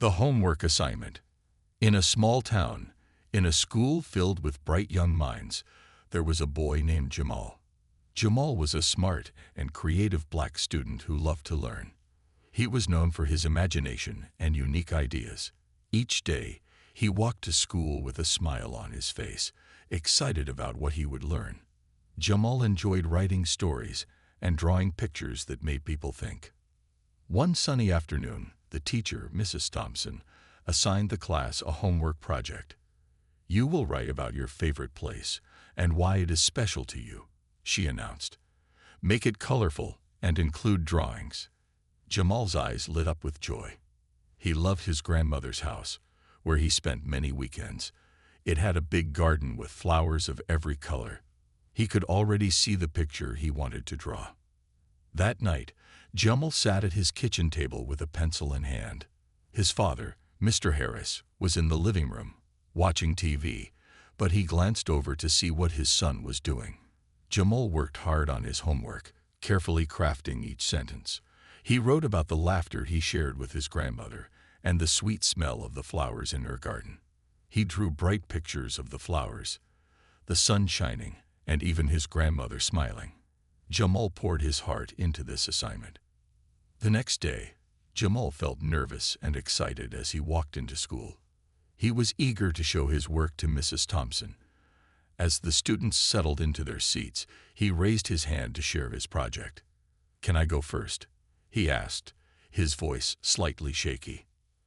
The homework assignment. In a small town, in a school filled with bright young minds, there was a boy named Jamal. Jamal was a smart and creative black student who loved to learn. He was known for his imagination and unique ideas. Each day, he walked to school with a smile on his face, excited about what he would learn. Jamal enjoyed writing stories and drawing pictures that made people think. One sunny afternoon, the teacher, Mrs. Thompson, assigned the class a homework project. "You will write about your favorite place and why it is special to you," she announced. "Make it colorful and include drawings." Jamal's eyes lit up with joy. He loved his grandmother's house, where he spent many weekends. It had a big garden with flowers of every color. He could already see the picture he wanted to draw. That night, Jamal sat at his kitchen table with a pencil in hand. His father, Mr. Harris, was in the living room, watching TV, but he glanced over to see what his son was doing. Jamal worked hard on his homework, carefully crafting each sentence. He wrote about the laughter he shared with his grandmother and the sweet smell of the flowers in her garden. He drew bright pictures of the flowers, the sun shining, and even his grandmother smiling. Jamal poured his heart into this assignment. The next day, Jamal felt nervous and excited as he walked into school. He was eager to show his work to Mrs. Thompson. As the students settled into their seats, he raised his hand to share his project. "Can I go first?" he asked, his voice slightly shaky.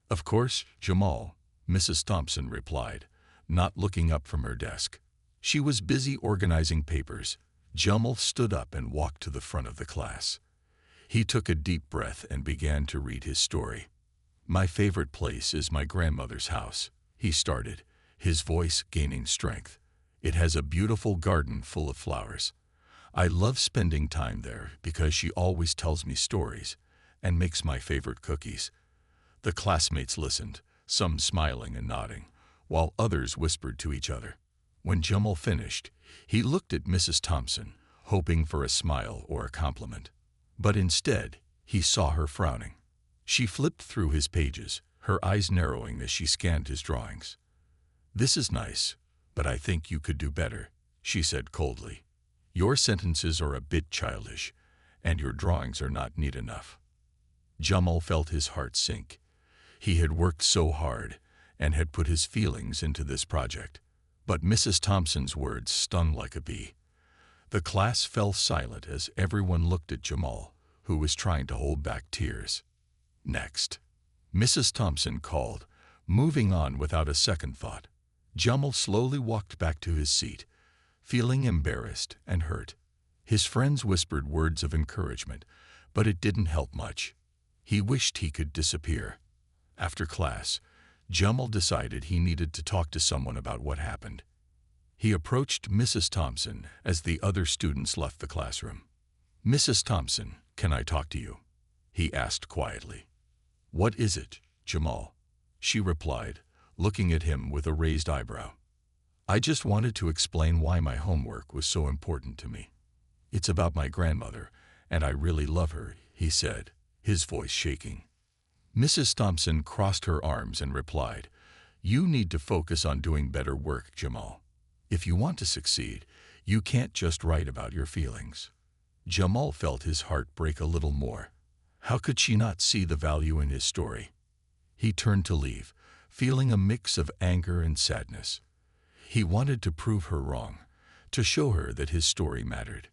"Of course, Jamal," Mrs. Thompson replied, not looking up from her desk. She was busy organizing papers. Jamal stood up and walked to the front of the class. He took a deep breath and began to read his story. "My favorite place is my grandmother's house," he started, his voice gaining strength. "It has a beautiful garden full of flowers. I love spending time there because she always tells me stories and makes my favorite cookies." The classmates listened, some smiling and nodding, while others whispered to each other. When Jamal finished, he looked at Mrs. Thompson, hoping for a smile or a compliment. But instead, he saw her frowning. She flipped through his pages, her eyes narrowing as she scanned his drawings. "This is nice, but I think you could do better," she said coldly. "Your sentences are a bit childish, and your drawings are not neat enough." Jamal felt his heart sink. He had worked so hard and had put his feelings into this project. But Mrs. Thompson's words stung like a bee. The class fell silent as everyone looked at Jamal, who was trying to hold back tears. "Next," Mrs. Thompson called, moving on without a second thought. Jamal slowly walked back to his seat, feeling embarrassed and hurt. His friends whispered words of encouragement, but it didn't help much. He wished he could disappear. After class, Jamal decided he needed to talk to someone about what happened. He approached Mrs. Thompson as the other students left the classroom. "Mrs. Thompson, can I talk to you?" he asked quietly. "What is it, Jamal?" she replied, looking at him with a raised eyebrow. "I just wanted to explain why my homework was so important to me. It's about my grandmother, and I really love her," he said, his voice shaking. Mrs. Thompson crossed her arms and replied, "You need to focus on doing better work, Jamal. If you want to succeed, you can't just write about your feelings." Jamal felt his heart break a little more. How could she not see the value in his story? He turned to leave, feeling a mix of anger and sadness. He wanted to prove her wrong, to show her that his story mattered.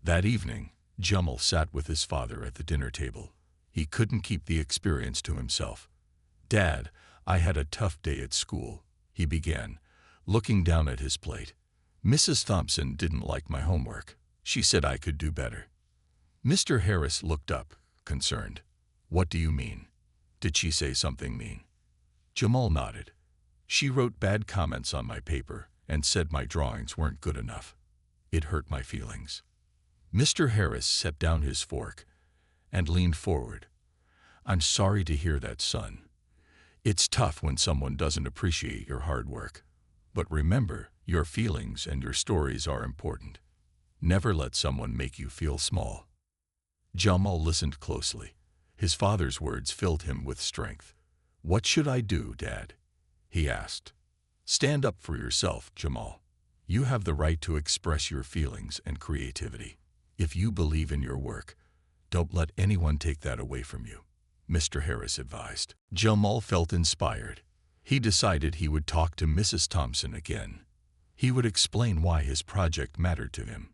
That evening, Jamal sat with his father at the dinner table. He couldn't keep the experience to himself. "Dad, I had a tough day at school," he began, looking down at his plate. "Mrs. Thompson didn't like my homework. She said I could do better." Mr. Harris looked up, concerned. "What do you mean? Did she say something mean?" Jamal nodded. "She wrote bad comments on my paper and said my drawings weren't good enough. It hurt my feelings." Mr. Harris set down his fork and leaned forward. "I'm sorry to hear that, son. It's tough when someone doesn't appreciate your hard work. But remember, your feelings and your stories are important. Never let someone make you feel small." Jamal listened closely. His father's words filled him with strength. "What should I do, Dad?" he asked. "Stand up for yourself, Jamal. You have the right to express your feelings and creativity. If you believe in your work, don't let anyone take that away from you," Mr. Harris advised. Jamal felt inspired. He decided he would talk to Mrs. Thompson again. He would explain why his project mattered to him.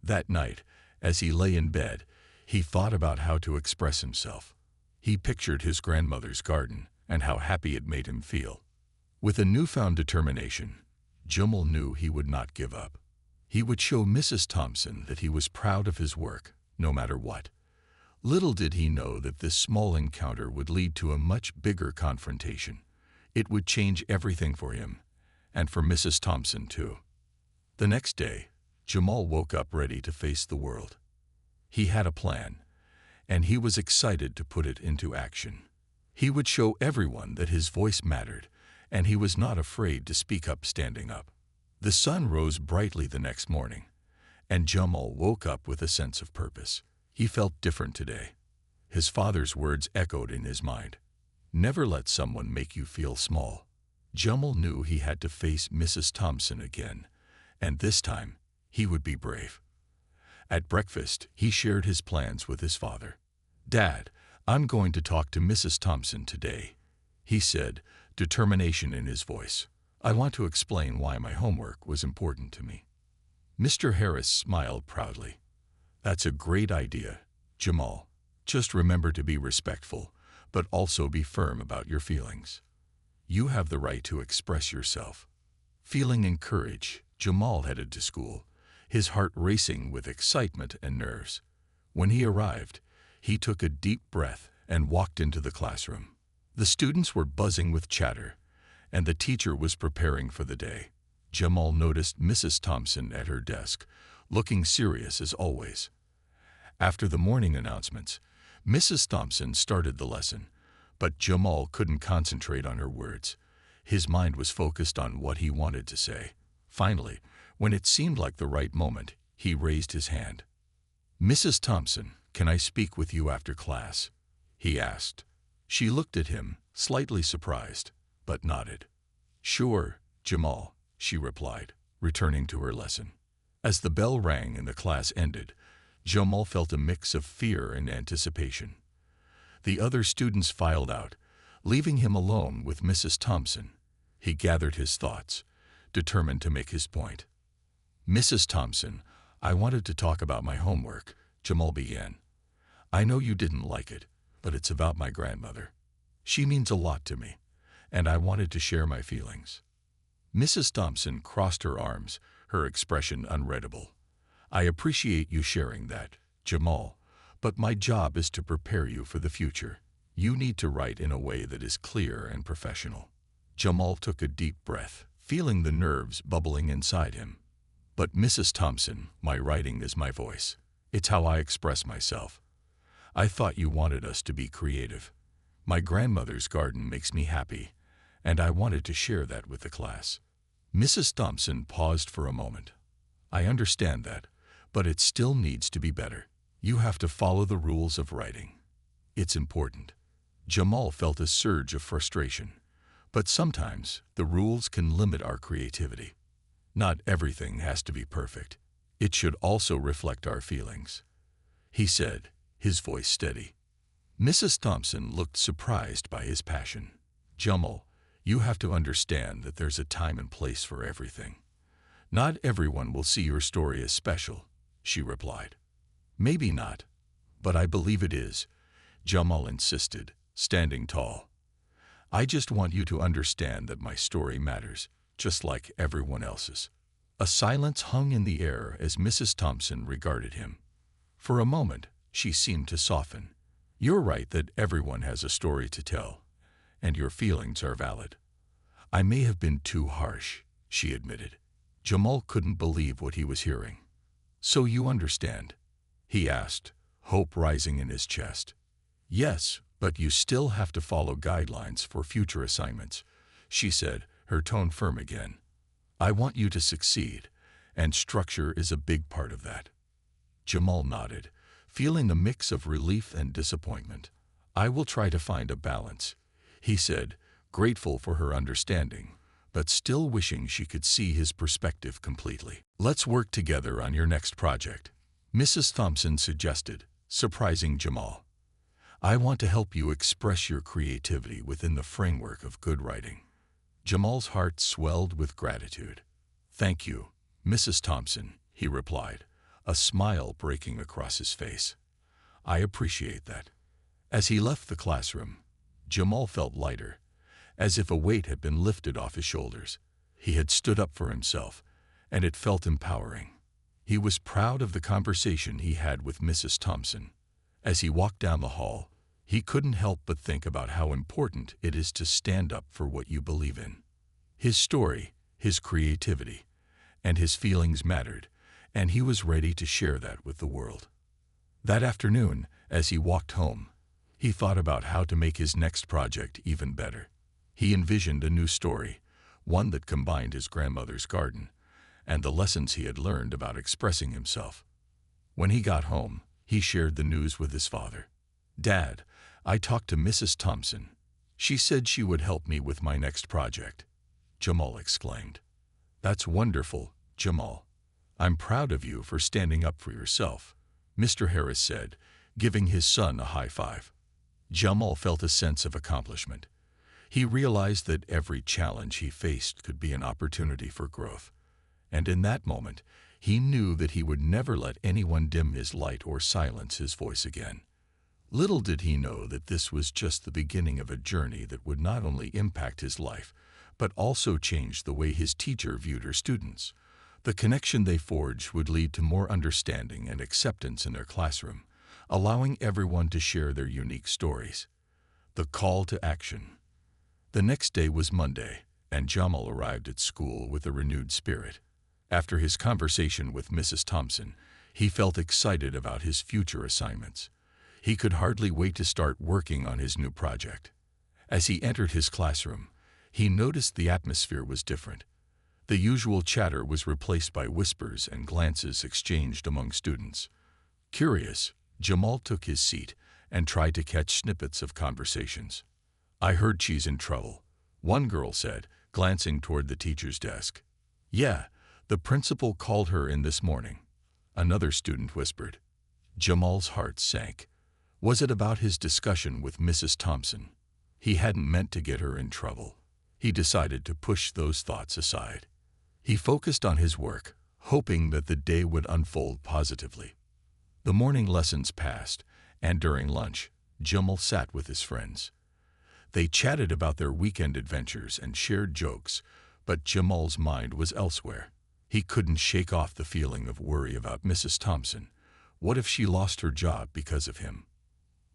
That night, as he lay in bed, he thought about how to express himself. He pictured his grandmother's garden and how happy it made him feel. With a newfound determination, Jamal knew he would not give up. He would show Mrs. Thompson that he was proud of his work, no matter what. Little did he know that this small encounter would lead to a much bigger confrontation. It would change everything for him, and for Mrs. Thompson too. The next day, Jamal woke up ready to face the world. He had a plan, and he was excited to put it into action. He would show everyone that his voice mattered, and he was not afraid to speak up standing up. The sun rose brightly the next morning, and Jamal woke up with a sense of purpose. He felt different today. His father's words echoed in his mind. Never let someone make you feel small. Jamal knew he had to face Mrs. Thompson again, and this time he would be brave. At breakfast, he shared his plans with his father. "Dad, I'm going to talk to Mrs. Thompson today," he said, determination in his voice. "I want to explain why my homework was important to me." Mr. Harris smiled proudly. "That's a great idea, Jamal. Just remember to be respectful, but also be firm about your feelings. You have the right to express yourself." Feeling encouraged, Jamal headed to school, his heart racing with excitement and nerves. When he arrived, he took a deep breath and walked into the classroom. The students were buzzing with chatter, and the teacher was preparing for the day. Jamal noticed Mrs. Thompson at her desk, looking serious as always. After the morning announcements, Mrs. Thompson started the lesson, but Jamal couldn't concentrate on her words. His mind was focused on what he wanted to say. Finally, when it seemed like the right moment, he raised his hand. "Mrs. Thompson, can I speak with you after class?" he asked. She looked at him, slightly surprised, but nodded. "Sure, Jamal," she replied, returning to her lesson. As the bell rang and the class ended, Jamal felt a mix of fear and anticipation. The other students filed out, leaving him alone with Mrs. Thompson. He gathered his thoughts, determined to make his point. "Mrs. Thompson, I wanted to talk about my homework," Jamal began. "I know you didn't like it, but it's about my grandmother. She means a lot to me, and I wanted to share my feelings." Mrs. Thompson crossed her arms, her expression unreadable. "I appreciate you sharing that, Jamal, but my job is to prepare you for the future. You need to write in a way that is clear and professional." Jamal took a deep breath, feeling the nerves bubbling inside him. "But Mrs. Thompson, my writing is my voice. It's how I express myself. I thought you wanted us to be creative. My grandmother's garden makes me happy, and I wanted to share that with the class." Mrs. Thompson paused for a moment. "I understand that, but it still needs to be better. You have to follow the rules of writing. It's important." Jamal felt a surge of frustration, but sometimes the rules can limit our creativity. Not everything has to be perfect. It should also reflect our feelings, he said, his voice steady. Mrs. Thompson looked surprised by his passion. "Jamal, you have to understand that there's a time and place for everything. Not everyone will see your story as special," she replied. "Maybe not, but I believe it is," Jamal insisted, standing tall. "I just want you to understand that my story matters, just like everyone else's." A silence hung in the air as Mrs. Thompson regarded him. For a moment, she seemed to soften. "You're right that everyone has a story to tell, and your feelings are valid. I may have been too harsh," she admitted. Jamal couldn't believe what he was hearing. "So you understand?" he asked, hope rising in his chest. "Yes, but you still have to follow guidelines for future assignments," she said, her tone firm again. "I want you to succeed, and structure is a big part of that." Jamal nodded, feeling a mix of relief and disappointment. "I will try to find a balance," he said, grateful for her understanding, but still wishing she could see his perspective completely. "Let's work together on your next project," Mrs. Thompson suggested, surprising Jamal. "I want to help you express your creativity within the framework of good writing." Jamal's heart swelled with gratitude. "Thank you, Mrs. Thompson," he replied, a smile breaking across his face. "I appreciate that." As he left the classroom, Jamal felt lighter, as if a weight had been lifted off his shoulders. He had stood up for himself, and it felt empowering. He was proud of the conversation he had with Mrs. Thompson. As he walked down the hall, he couldn't help but think about how important it is to stand up for what you believe in. His story, his creativity, and his feelings mattered, and he was ready to share that with the world. That afternoon, as he walked home, he thought about how to make his next project even better. He envisioned a new story, one that combined his grandmother's garden and the lessons he had learned about expressing himself. When he got home, he shared the news with his father. "Dad, I talked to Mrs. Thompson. She said she would help me with my next project," Jamal exclaimed. "That's wonderful, Jamal. I'm proud of you for standing up for yourself," Mr. Harris said, giving his son a high five. Jamal felt a sense of accomplishment. He realized that every challenge he faced could be an opportunity for growth. And in that moment, he knew that he would never let anyone dim his light or silence his voice again. Little did he know that this was just the beginning of a journey that would not only impact his life, but also change the way his teacher viewed her students. The connection they forged would lead to more understanding and acceptance in their classroom, allowing everyone to share their unique stories. The call to action. The next day was Monday, and Jamal arrived at school with a renewed spirit. After his conversation with Mrs. Thompson, he felt excited about his future assignments. He could hardly wait to start working on his new project. As he entered his classroom, he noticed the atmosphere was different. The usual chatter was replaced by whispers and glances exchanged among students. Curious, Jamal took his seat and tried to catch snippets of conversations. "I heard she's in trouble," one girl said, glancing toward the teacher's desk. "Yeah, the principal called her in this morning," another student whispered. Jamal's heart sank. Was it about his discussion with Mrs. Thompson? He hadn't meant to get her in trouble. He decided to push those thoughts aside. He focused on his work, hoping that the day would unfold positively. The morning lessons passed, and during lunch, Jamal sat with his friends. They chatted about their weekend adventures and shared jokes, but Jamal's mind was elsewhere. He couldn't shake off the feeling of worry about Mrs. Thompson. What if she lost her job because of him?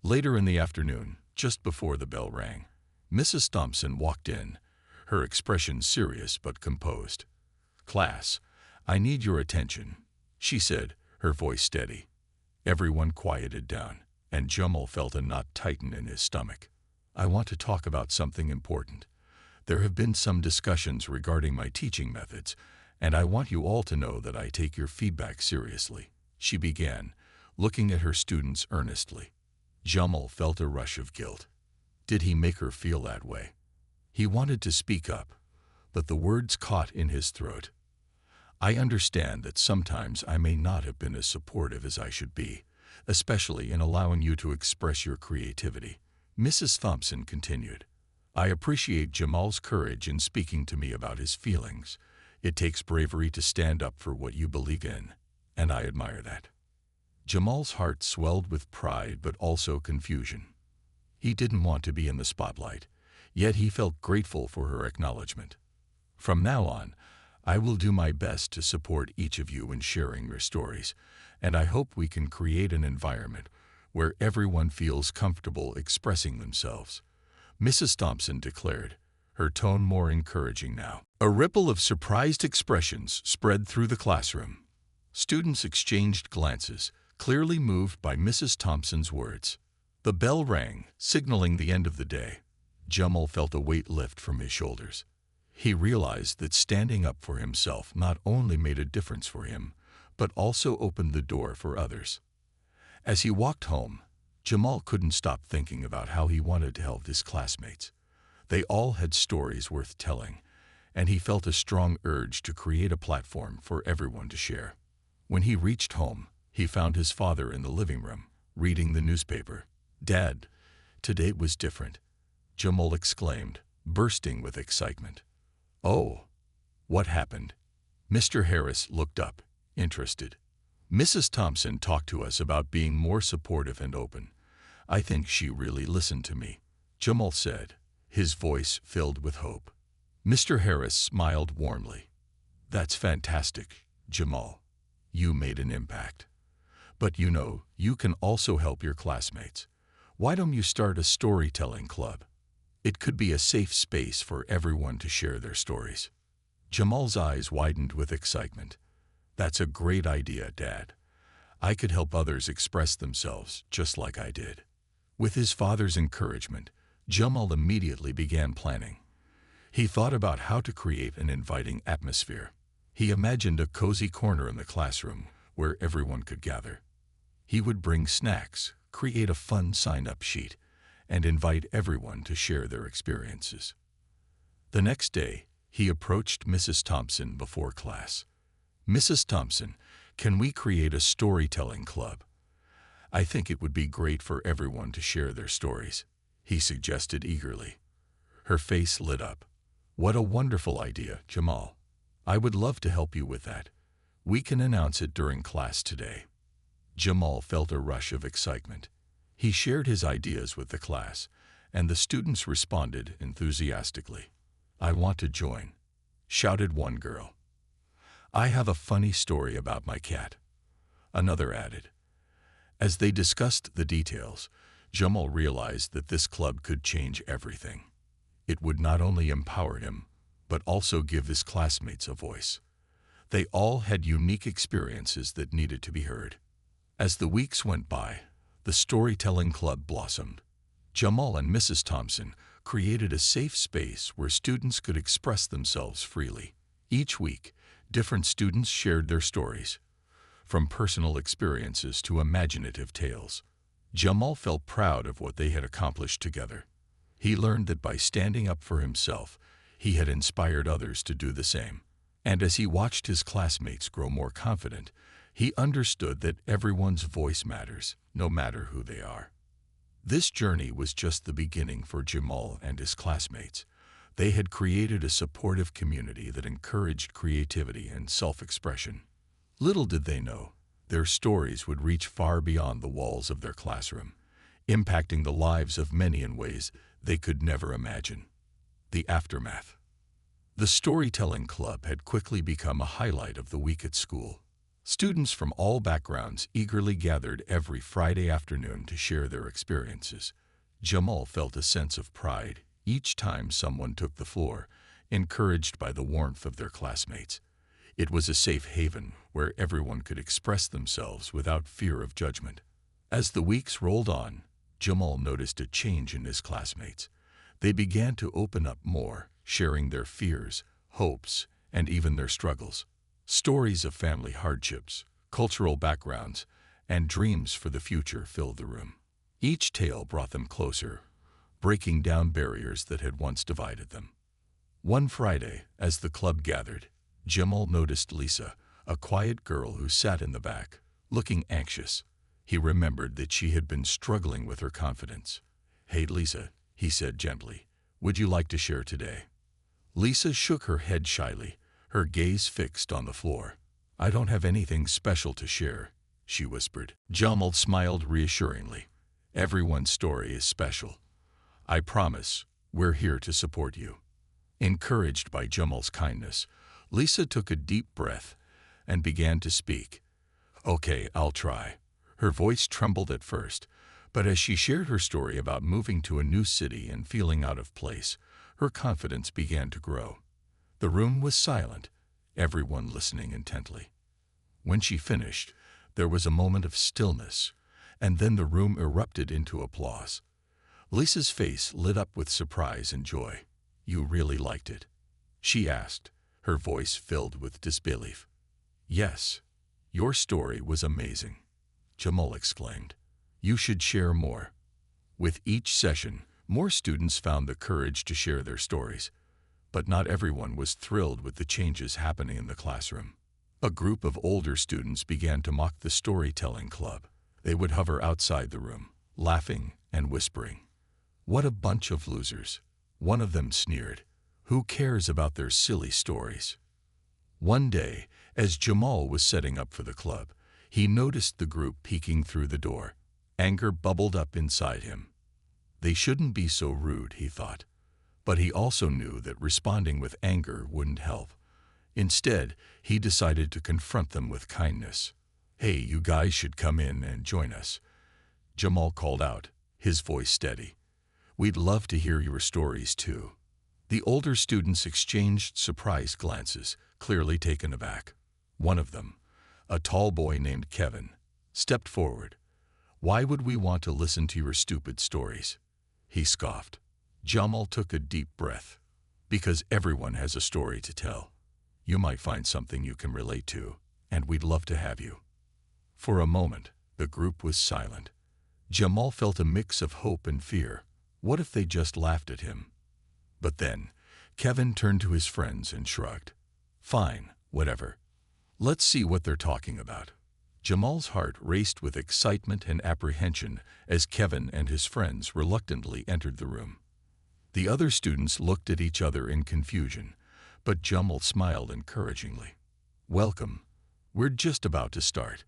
Later in the afternoon, just before the bell rang, Mrs. Thompson walked in, her expression serious but composed. "Class, I need your attention," she said, her voice steady. Everyone quieted down, and Jamal felt a knot tighten in his stomach. "I want to talk about something important. There have been some discussions regarding my teaching methods, and I want you all to know that I take your feedback seriously," she began, looking at her students earnestly. Jamal felt a rush of guilt. Did he make her feel that way? He wanted to speak up, but the words caught in his throat. "I understand that sometimes I may not have been as supportive as I should be, especially in allowing you to express your creativity," Mrs. Thompson continued. "I appreciate Jamal's courage in speaking to me about his feelings. It takes bravery to stand up for what you believe in, and I admire that." Jamal's heart swelled with pride but also confusion. He didn't want to be in the spotlight, yet he felt grateful for her acknowledgement. "From now on, I will do my best to support each of you in sharing your stories, and I hope we can create an environment where everyone feels comfortable expressing themselves," Mrs. Thompson declared, her tone more encouraging now. A ripple of surprised expressions spread through the classroom. Students exchanged glances, clearly moved by Mrs. Thompson's words. The bell rang, signaling the end of the day. Jamal felt a weight lift from his shoulders. He realized that standing up for himself not only made a difference for him, but also opened the door for others. As he walked home, Jamal couldn't stop thinking about how he wanted to help his classmates. They all had stories worth telling, and he felt a strong urge to create a platform for everyone to share. When he reached home, he found his father in the living room, reading the newspaper. "Dad, today was different," Jamal exclaimed, bursting with excitement. "Oh, what happened?" Mr. Harris looked up, interested. "Mrs. Thompson talked to us about being more supportive and open. I think she really listened to me," Jamal said, his voice filled with hope. Mr. Harris smiled warmly. "That's fantastic, Jamal. You made an impact. But you know, you can also help your classmates. Why don't you start a storytelling club? It could be a safe space for everyone to share their stories." Jamal's eyes widened with excitement. "That's a great idea, Dad. I could help others express themselves just like I did." With his father's encouragement, Jamal immediately began planning. He thought about how to create an inviting atmosphere. He imagined a cozy corner in the classroom where everyone could gather. He would bring snacks, create a fun sign-up sheet, and invite everyone to share their experiences. The next day, he approached Mrs. Thompson before class. "Mrs. Thompson, can we create a storytelling club? I think it would be great for everyone to share their stories," he suggested eagerly. Her face lit up. "What a wonderful idea, Jamal. I would love to help you with that. We can announce it during class today." Jamal felt a rush of excitement. He shared his ideas with the class, and the students responded enthusiastically. "I want to join," shouted one girl. "I have a funny story about my cat," another added. As they discussed the details, Jamal realized that this club could change everything. It would not only empower him, but also give his classmates a voice. They all had unique experiences that needed to be heard. As the weeks went by, the storytelling club blossomed. Jamal and Mrs. Thompson created a safe space where students could express themselves freely. Each week, different students shared their stories, from personal experiences to imaginative tales. Jamal felt proud of what they had accomplished together. He learned that by standing up for himself, he had inspired others to do the same. And as he watched his classmates grow more confident, he understood that everyone's voice matters, no matter who they are. This journey was just the beginning for Jamal and his classmates. They had created a supportive community that encouraged creativity and self-expression. Little did they know, their stories would reach far beyond the walls of their classroom, impacting the lives of many in ways they could never imagine. The aftermath. The storytelling club had quickly become a highlight of the week at school. Students from all backgrounds eagerly gathered every Friday afternoon to share their experiences. Jamal felt a sense of pride each time someone took the floor, encouraged by the warmth of their classmates. It was a safe haven where everyone could express themselves without fear of judgment. As the weeks rolled on, Jamal noticed a change in his classmates. They began to open up more, sharing their fears, hopes, and even their struggles. Stories of family hardships, cultural backgrounds, and dreams for the future filled the room. Each tale brought them closer, breaking down barriers that had once divided them. One Friday, as the club gathered, Jamal noticed Lisa, a quiet girl who sat in the back, looking anxious. He remembered that she had been struggling with her confidence. "Hey Lisa," he said gently, "would you like to share today?" Lisa shook her head shyly, her gaze fixed on the floor. "I don't have anything special to share," she whispered. Jamal smiled reassuringly. "Everyone's story is special. I promise, we're here to support you." Encouraged by Jamal's kindness, Lisa took a deep breath and began to speak. "Okay, I'll try." Her voice trembled at first, but as she shared her story about moving to a new city and feeling out of place, her confidence began to grow. The room was silent, everyone listening intently. When she finished, there was a moment of stillness, and then the room erupted into applause. Lisa's face lit up with surprise and joy. "You really liked it?" she asked, her voice filled with disbelief. "Yes, your story was amazing," Jamal exclaimed. "You should share more." With each session, More students found the courage to share their stories, but not everyone was thrilled with the changes happening in the classroom. A group of older students began to mock the storytelling club. They would hover outside the room, laughing and whispering, "What a bunch of losers." One of them sneered, "Who cares about their silly stories?" One day, as Jamal was setting up for the club, he noticed the group peeking through the door. Anger bubbled up inside him. They shouldn't be so rude, he thought. But he also knew that responding with anger wouldn't help. Instead, he decided to confront them with kindness. "Hey, you guys should come in and join us," Jamal called out, his voice steady. "We'd love to hear your stories too." The older students exchanged surprised glances, clearly taken aback. One of them, a tall boy named Kevin, stepped forward. "Why would we want to listen to your stupid stories?" he scoffed. Jamal took a deep breath. "Because everyone has a story to tell. You might find something you can relate to, and we'd love to have you." For a moment, the group was silent. Jamal felt a mix of hope and fear. What if they just laughed at him? But then, Kevin turned to his friends and shrugged. "Fine, whatever. Let's see what they're talking about." Jamal's heart raced with excitement and apprehension as Kevin and his friends reluctantly entered the room. The other students looked at each other in confusion, but Jamal smiled encouragingly. "Welcome. We're just about to start."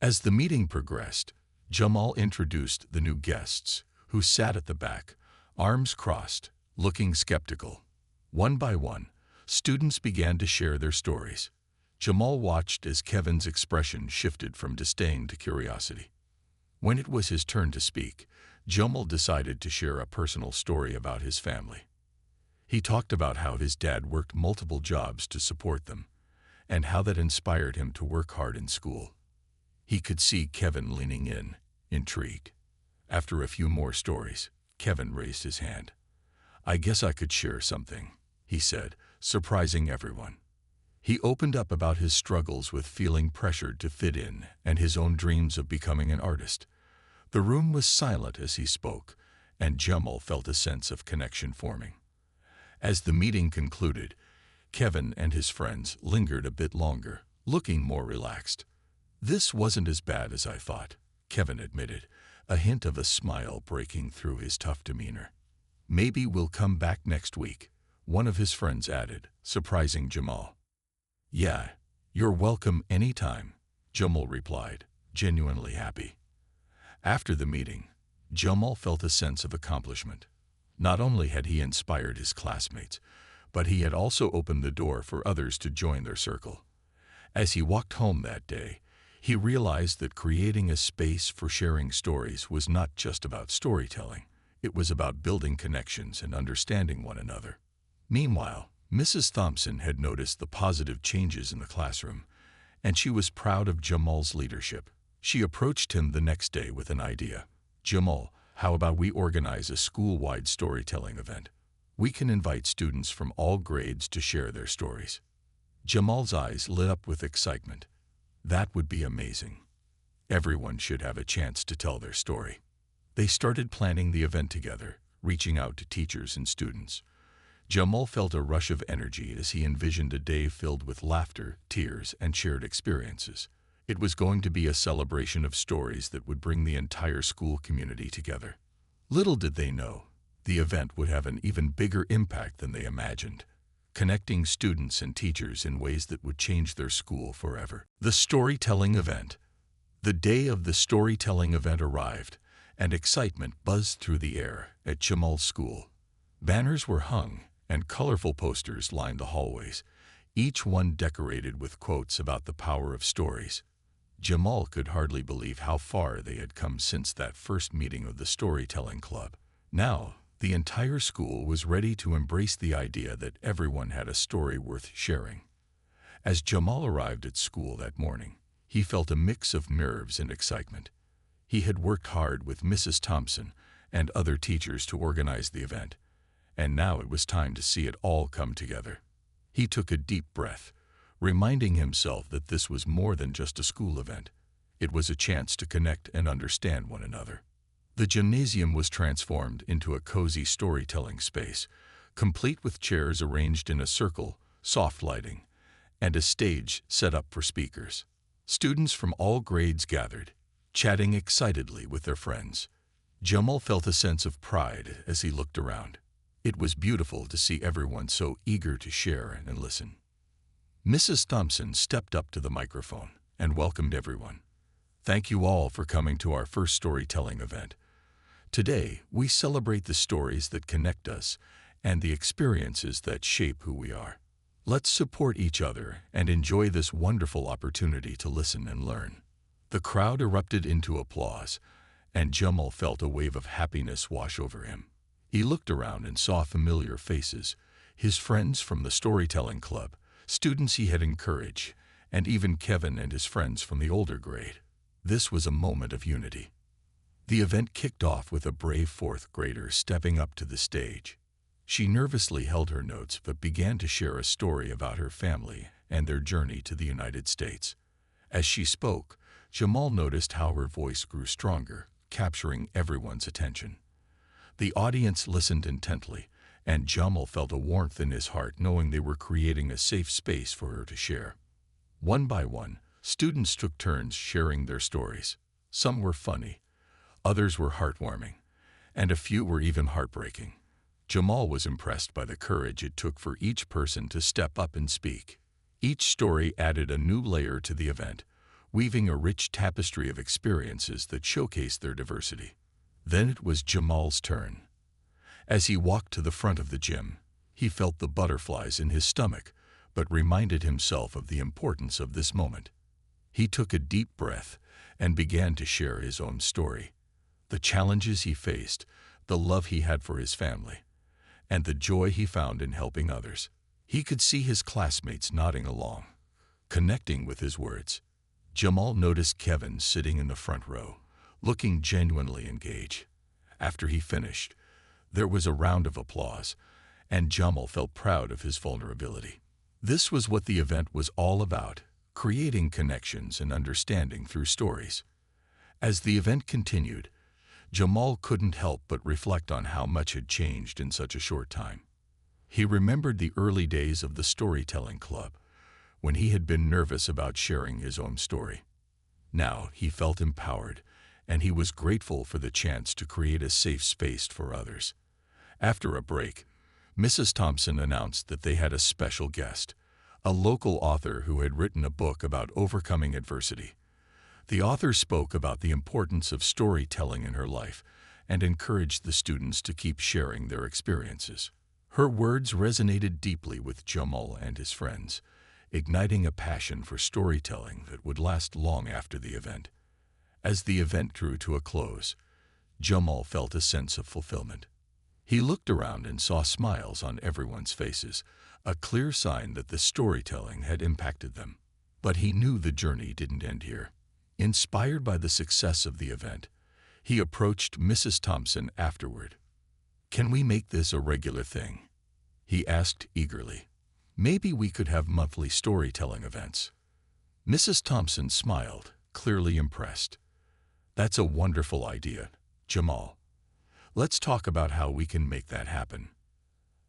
As the meeting progressed, Jamal introduced the new guests, who sat at the back, arms crossed, looking skeptical. One by one, students began to share their stories. Jamal watched as Kevin's expression shifted from disdain to curiosity. When it was his turn to speak, Jamal decided to share a personal story about his family. He talked about how his dad worked multiple jobs to support them, and how that inspired him to work hard in school. He could see Kevin leaning in, intrigued. After a few more stories, Kevin raised his hand. "I guess I could share something," he said, surprising everyone. He opened up about his struggles with feeling pressured to fit in and his own dreams of becoming an artist. The room was silent as he spoke, and Jamal felt a sense of connection forming. As the meeting concluded, Kevin and his friends lingered a bit longer, looking more relaxed. "This wasn't as bad as I thought," Kevin admitted, a hint of a smile breaking through his tough demeanor. "Maybe we'll come back next week," one of his friends added, surprising Jamal. "Yeah, you're welcome anytime," Jamal replied, genuinely happy. After the meeting, Jamal felt a sense of accomplishment. Not only had he inspired his classmates, but he had also opened the door for others to join their circle. As he walked home that day, he realized that creating a space for sharing stories was not just about storytelling. It was about building connections and understanding one another. Meanwhile, Mrs. Thompson had noticed the positive changes in the classroom, and she was proud of Jamal's leadership. She approached him the next day with an idea. "Jamal, how about we organize a school-wide storytelling event? We can invite students from all grades to share their stories." Jamal's eyes lit up with excitement. That would be amazing. Everyone should have a chance to tell their story. They started planning the event together, reaching out to teachers and students. Jamal felt a rush of energy as he envisioned a day filled with laughter, tears, and shared experiences. It was going to be a celebration of stories that would bring the entire school community together. Little did they know, the event would have an even bigger impact than they imagined, connecting students and teachers in ways that would change their school forever. The storytelling event. The day of the storytelling event arrived, and excitement buzzed through the air at Jamal's school. Banners were hung, and colorful posters lined the hallways, each one decorated with quotes about the power of stories. Jamal could hardly believe how far they had come since that first meeting of the storytelling club. Now, the entire school was ready to embrace the idea that everyone had a story worth sharing. As Jamal arrived at school that morning, he felt a mix of nerves and excitement. He had worked hard with Mrs. Thompson and other teachers to organize the event, and now it was time to see it all come together. He took a deep breath, reminding himself that this was more than just a school event. It was a chance to connect and understand one another. The gymnasium was transformed into a cozy storytelling space, complete with chairs arranged in a circle, soft lighting, and a stage set up for speakers. Students from all grades gathered, chatting excitedly with their friends. Jamal felt a sense of pride as he looked around. It was beautiful to see everyone so eager to share and listen. Mrs. Thompson stepped up to the microphone and welcomed everyone. "Thank you all for coming to our first storytelling event. Today, we celebrate the stories that connect us and the experiences that shape who we are. Let's support each other and enjoy this wonderful opportunity to listen and learn." The crowd erupted into applause, and Jamal felt a wave of happiness wash over him. He looked around and saw familiar faces, his friends from the storytelling club, students he had encouraged, and even Kevin and his friends from the older grade. This was a moment of unity. The event kicked off with a brave fourth grader stepping up to the stage. She nervously held her notes but began to share a story about her family and their journey to the United States. As she spoke, Jamal noticed how her voice grew stronger, capturing everyone's attention. The audience listened intently, and Jamal felt a warmth in his heart knowing they were creating a safe space for her to share. One by one, students took turns sharing their stories. Some were funny, others were heartwarming, and a few were even heartbreaking. Jamal was impressed by the courage it took for each person to step up and speak. Each story added a new layer to the event, weaving a rich tapestry of experiences that showcased their diversity. Then it was Jamal's turn. As he walked to the front of the gym, he felt the butterflies in his stomach, but reminded himself of the importance of this moment. He took a deep breath and began to share his own story. The challenges he faced, the love he had for his family, and the joy he found in helping others. He could see his classmates nodding along, connecting with his words. Jamal noticed Kevin sitting in the front row, looking genuinely engaged. After he finished, there was a round of applause, and Jamal felt proud of his vulnerability. This was what the event was all about, creating connections and understanding through stories. As the event continued, Jamal couldn't help but reflect on how much had changed in such a short time. He remembered the early days of the storytelling club, when he had been nervous about sharing his own story. Now he felt empowered, and he was grateful for the chance to create a safe space for others. After a break, Mrs. Thompson announced that they had a special guest, a local author who had written a book about overcoming adversity. The author spoke about the importance of storytelling in her life and encouraged the students to keep sharing their experiences. Her words resonated deeply with Jamal and his friends, igniting a passion for storytelling that would last long after the event. As the event drew to a close, Jamal felt a sense of fulfillment. He looked around and saw smiles on everyone's faces, a clear sign that the storytelling had impacted them. But he knew the journey didn't end here. Inspired by the success of the event, he approached Mrs. Thompson afterward. "Can we make this a regular thing?" he asked eagerly. "Maybe we could have monthly storytelling events." Mrs. Thompson smiled, clearly impressed. "That's a wonderful idea, Jamal. Let's talk about how we can make that happen."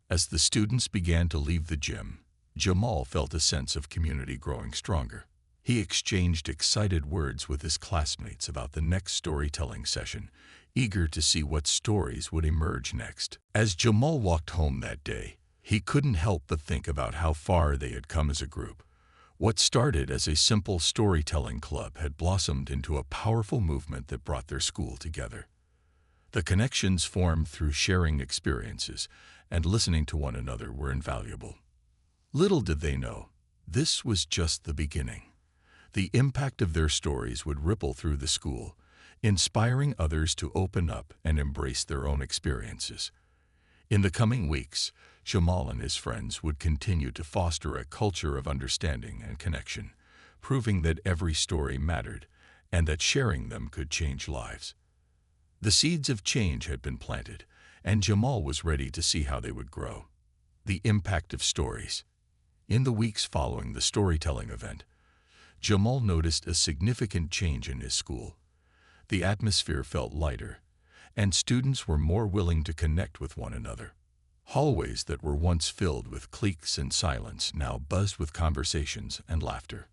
As the students began to leave the gym, Jamal felt a sense of community growing stronger. He exchanged excited words with his classmates about the next storytelling session, eager to see what stories would emerge next. As Jamal walked home that day, he couldn't help but think about how far they had come as a group. What started as a simple storytelling club had blossomed into a powerful movement that brought their school together. The connections formed through sharing experiences and listening to one another were invaluable. Little did they know, this was just the beginning. The impact of their stories would ripple through the school, inspiring others to open up and embrace their own experiences. In the coming weeks, Jamal and his friends would continue to foster a culture of understanding and connection, proving that every story mattered and that sharing them could change lives. The seeds of change had been planted, and Jamal was ready to see how they would grow. The impact of stories. In the weeks following the storytelling event, Jamal noticed a significant change in his school. The atmosphere felt lighter, and students were more willing to connect with one another. Hallways that were once filled with cliques and silence now buzzed with conversations and laughter.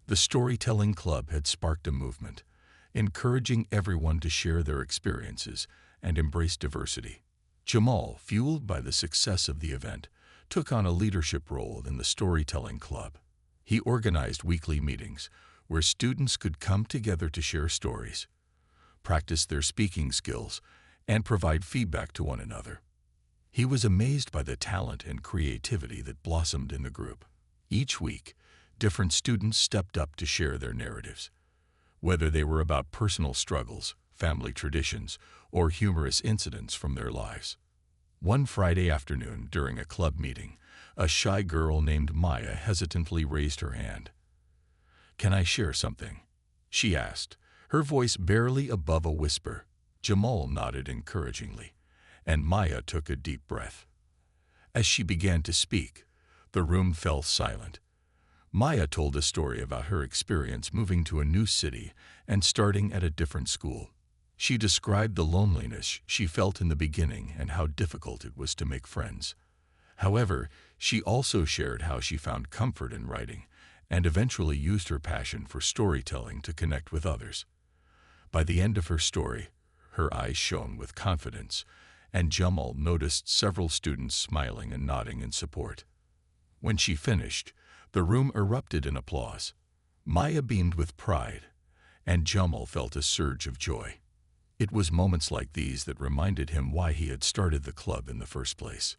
The storytelling club had sparked a movement, encouraging everyone to share their experiences and embrace diversity. Jamal, fueled by the success of the event, took on a leadership role in the storytelling club. He organized weekly meetings where students could come together to share stories, practice their speaking skills, and provide feedback to one another. He was amazed by the talent and creativity that blossomed in the group. Each week, different students stepped up to share their narratives, whether they were about personal struggles, family traditions, or humorous incidents from their lives. One Friday afternoon, during a club meeting, a shy girl named Maya hesitantly raised her hand. "Can I share something?" she asked, her voice barely above a whisper. Jamal nodded encouragingly, and Maya took a deep breath. As she began to speak, the room fell silent. Maya told a story about her experience moving to a new city and starting at a different school. She described the loneliness she felt in the beginning and how difficult it was to make friends. However, she also shared how she found comfort in writing and eventually used her passion for storytelling to connect with others. By the end of her story, her eyes shone with confidence, and Jamal noticed several students smiling and nodding in support. When she finished, the room erupted in applause. Maya beamed with pride, and Jamal felt a surge of joy. It was moments like these that reminded him why he had started the club in the first place.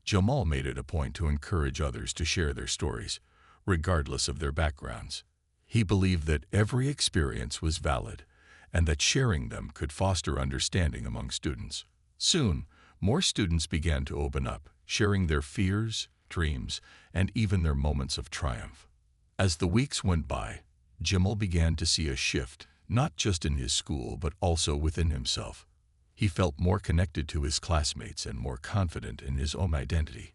Jamal made it a point to encourage others to share their stories, regardless of their backgrounds. He believed that every experience was valid, and that sharing them could foster understanding among students. Soon, more students began to open up, sharing their fears, dreams, and even their moments of triumph. As the weeks went by, Jamal began to see a shift, not just in his school but also within himself. He felt more connected to his classmates and more confident in his own identity.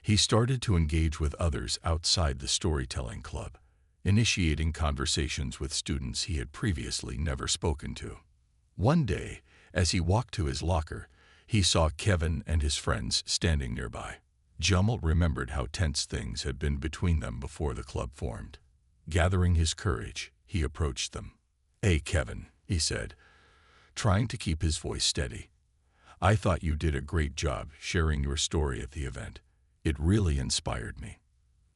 He started to engage with others outside the storytelling club, initiating conversations with students he had previously never spoken to. One day, as he walked to his locker, he saw Kevin and his friends standing nearby. Jamal remembered how tense things had been between them before the club formed. Gathering his courage, he approached them. "Hey, Kevin," he said, trying to keep his voice steady. "I thought you did a great job sharing your story at the event. It really inspired me."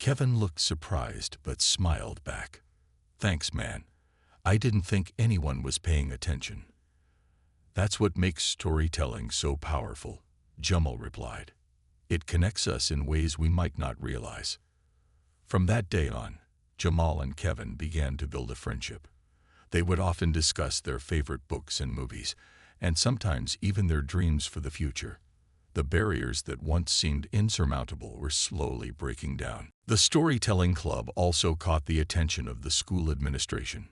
Kevin looked surprised but smiled back. "Thanks, man. I didn't think anyone was paying attention." "That's what makes storytelling so powerful," Jamal replied. "It connects us in ways we might not realize." From that day on, Jamal and Kevin began to build a friendship. They would often discuss their favorite books and movies, and sometimes even their dreams for the future. The barriers that once seemed insurmountable were slowly breaking down. The storytelling club also caught the attention of the school administration.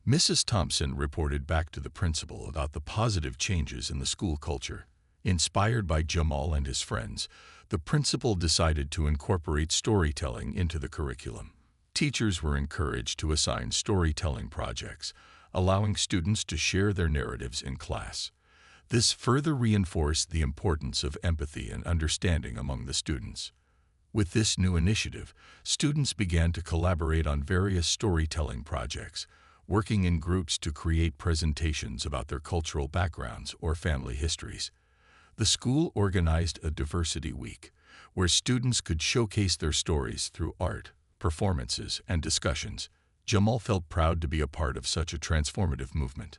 Mrs. Thompson reported back to the principal about the positive changes in the school culture. Inspired by Jamal and his friends, the principal decided to incorporate storytelling into the curriculum. Teachers were encouraged to assign storytelling projects, allowing students to share their narratives in class. This further reinforced the importance of empathy and understanding among the students. With this new initiative, students began to collaborate on various storytelling projects, working in groups to create presentations about their cultural backgrounds or family histories. The school organized a diversity week, where students could showcase their stories through art, performances, and discussions. Jamal felt proud to be a part of such a transformative movement.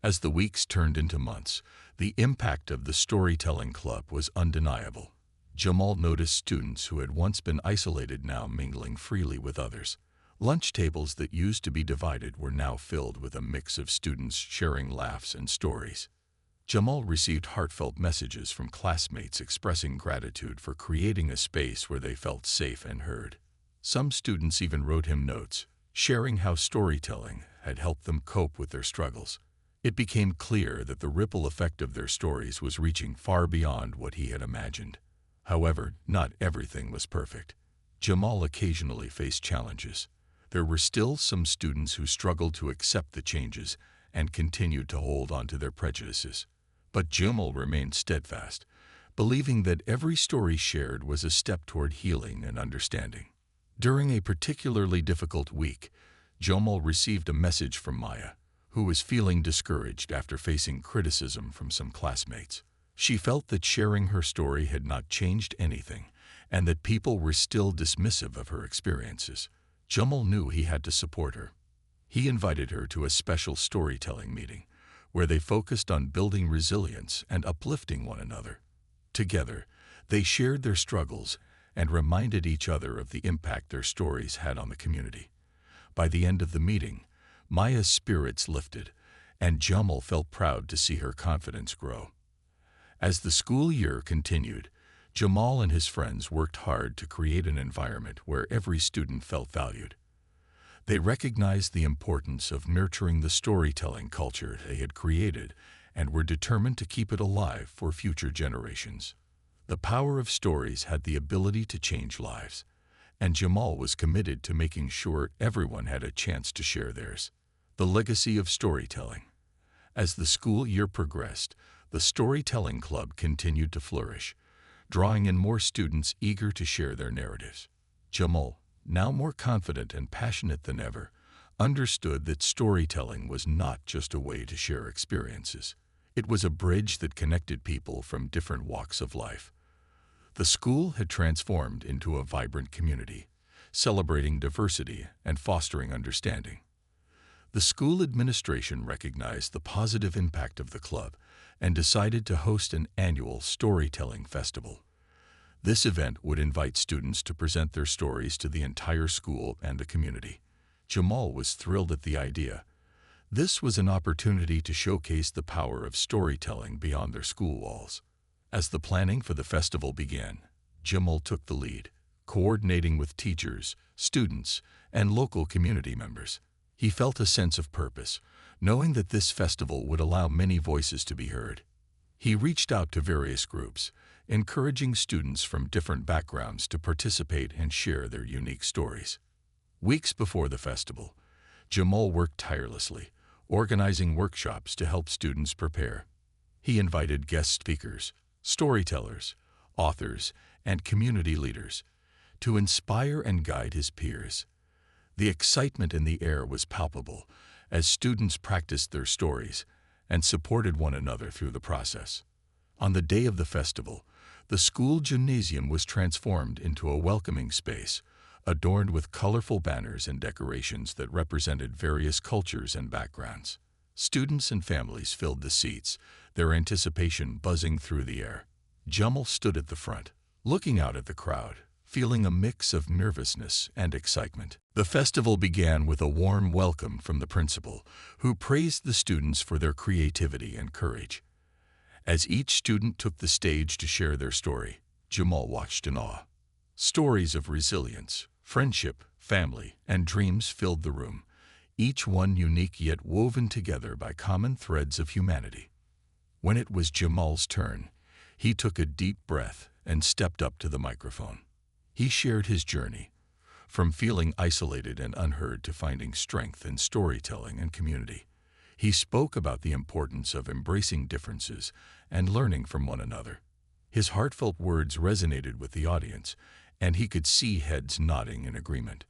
As the weeks turned into months, the impact of the storytelling club was undeniable. Jamal noticed students who had once been isolated now mingling freely with others. Lunch tables that used to be divided were now filled with a mix of students sharing laughs and stories. Jamal received heartfelt messages from classmates expressing gratitude for creating a space where they felt safe and heard. Some students even wrote him notes, sharing how storytelling had helped them cope with their struggles. It became clear that the ripple effect of their stories was reaching far beyond what he had imagined. However, not everything was perfect. Jamal occasionally faced challenges. There were still some students who struggled to accept the changes and continued to hold on to their prejudices. But Jamal remained steadfast, believing that every story shared was a step toward healing and understanding. During a particularly difficult week, Jamal received a message from Maya, who was feeling discouraged after facing criticism from some classmates. She felt that sharing her story had not changed anything, and that people were still dismissive of her experiences. Jamal knew he had to support her. He invited her to a special storytelling meeting, where they focused on building resilience and uplifting one another. Together, they shared their struggles and reminded each other of the impact their stories had on the community. By the end of the meeting, Maya's spirits lifted, and Jamal felt proud to see her confidence grow. As the school year continued, Jamal and his friends worked hard to create an environment where every student felt valued. They recognized the importance of nurturing the storytelling culture they had created and were determined to keep it alive for future generations. The power of stories had the ability to change lives, and Jamal was committed to making sure everyone had a chance to share theirs. The legacy of storytelling. As the school year progressed, the storytelling club continued to flourish, drawing in more students eager to share their narratives. Jamal, now more confident and passionate than ever, understood that storytelling was not just a way to share experiences. It was a bridge that connected people from different walks of life. The school had transformed into a vibrant community, celebrating diversity and fostering understanding. The school administration recognized the positive impact of the club and decided to host an annual storytelling festival. This event would invite students to present their stories to the entire school and the community. Jamal was thrilled at the idea. This was an opportunity to showcase the power of storytelling beyond their school walls. As the planning for the festival began, Jamal took the lead, coordinating with teachers, students, and local community members. He felt a sense of purpose, knowing that this festival would allow many voices to be heard. He reached out to various groups, encouraging students from different backgrounds to participate and share their unique stories. Weeks before the festival, Jamal worked tirelessly, organizing workshops to help students prepare. He invited guest speakers, storytellers, authors, and community leaders to inspire and guide his peers. The excitement in the air was palpable as students practiced their stories and supported one another through the process. On the day of the festival, the school gymnasium was transformed into a welcoming space, adorned with colorful banners and decorations that represented various cultures and backgrounds. Students and families filled the seats, their anticipation buzzing through the air. Jamal stood at the front, looking out at the crowd, feeling a mix of nervousness and excitement. The festival began with a warm welcome from the principal, who praised the students for their creativity and courage. As each student took the stage to share their story, Jamal watched in awe. Stories of resilience, friendship, family, and dreams filled the room, each one unique yet woven together by common threads of humanity. When it was Jamal's turn, he took a deep breath and stepped up to the microphone. He shared his journey, from feeling isolated and unheard to finding strength in storytelling and community. He spoke about the importance of embracing differences and learning from one another. His heartfelt words resonated with the audience, and he could see heads nodding in agreement.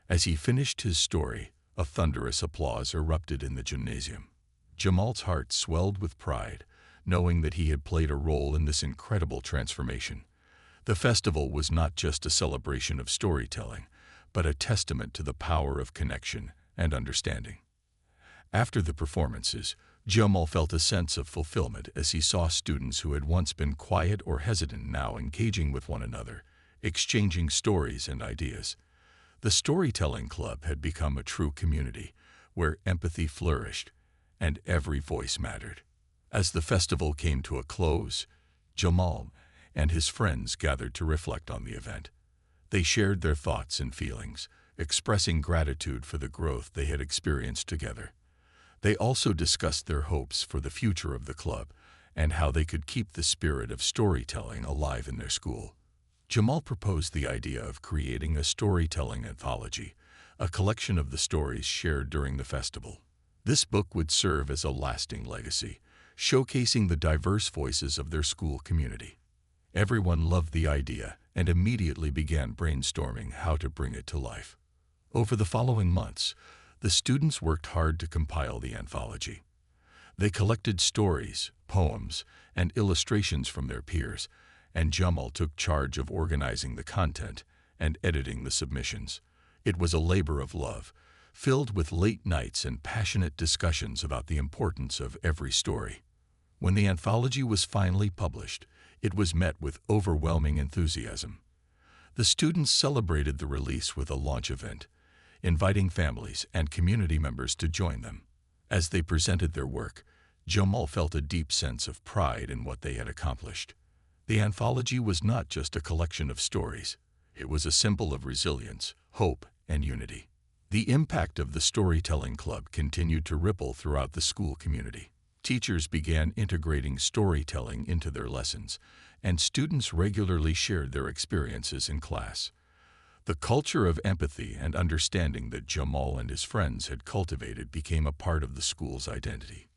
As he finished his story, a thunderous applause erupted in the gymnasium. Jamal's heart swelled with pride, knowing that he had played a role in this incredible transformation. The festival was not just a celebration of storytelling, but a testament to the power of connection and understanding. After the performances, Jamal felt a sense of fulfillment as he saw students who had once been quiet or hesitant now engaging with one another, exchanging stories and ideas. The storytelling club had become a true community, where empathy flourished and every voice mattered. As the festival came to a close, Jamal and his friends gathered to reflect on the event. They shared their thoughts and feelings, expressing gratitude for the growth they had experienced together. They also discussed their hopes for the future of the club and how they could keep the spirit of storytelling alive in their school. Jamal proposed the idea of creating a storytelling anthology, a collection of the stories shared during the festival. This book would serve as a lasting legacy, showcasing the diverse voices of their school community. Everyone loved the idea and immediately began brainstorming how to bring it to life. Over the following months, the students worked hard to compile the anthology. They collected stories, poems, and illustrations from their peers, and Jamal took charge of organizing the content and editing the submissions. It was a labor of love, filled with late nights and passionate discussions about the importance of every story. When the anthology was finally published, it was met with overwhelming enthusiasm. The students celebrated the release with a launch event, inviting families and community members to join them. As they presented their work, Jamal felt a deep sense of pride in what they had accomplished. The anthology was not just a collection of stories. It was a symbol of resilience, hope, and unity. The impact of the Storytelling Club continued to ripple throughout the school community. Teachers began integrating storytelling into their lessons, and students regularly shared their experiences in class. The culture of empathy and understanding that Jamal and his friends had cultivated became a part of the school's identity.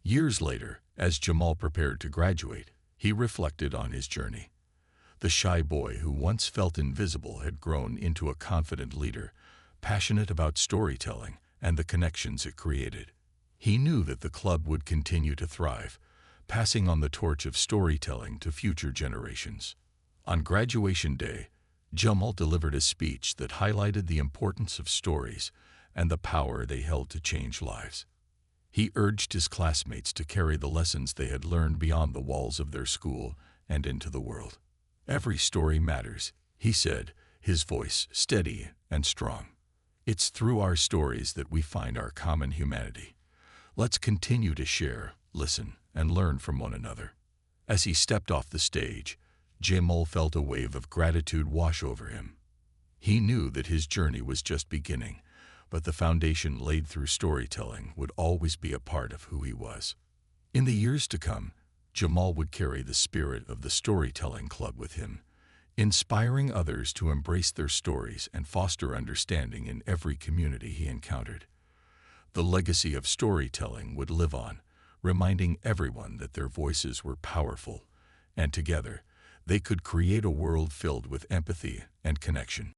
Years later, as Jamal prepared to graduate, he reflected on his journey. The shy boy who once felt invisible had grown into a confident leader, passionate about storytelling and the connections it created. He knew that the club would continue to thrive, passing on the torch of storytelling to future generations. On graduation day, Jamal delivered a speech that highlighted the importance of stories and the power they held to change lives. He urged his classmates to carry the lessons they had learned beyond the walls of their school and into the world. "Every story matters," he said, his voice steady and strong. "It's through our stories that we find our common humanity. Let's continue to share, listen, and learn from one another." As he stepped off the stage, Jamal felt a wave of gratitude wash over him. He knew that his journey was just beginning, but the foundation laid through storytelling would always be a part of who he was. In the years to come, Jamal would carry the spirit of the Storytelling Club with him, inspiring others to embrace their stories and foster understanding in every community he encountered. The legacy of storytelling would live on, reminding everyone that their voices were powerful, and together, they could create a world filled with empathy and connection.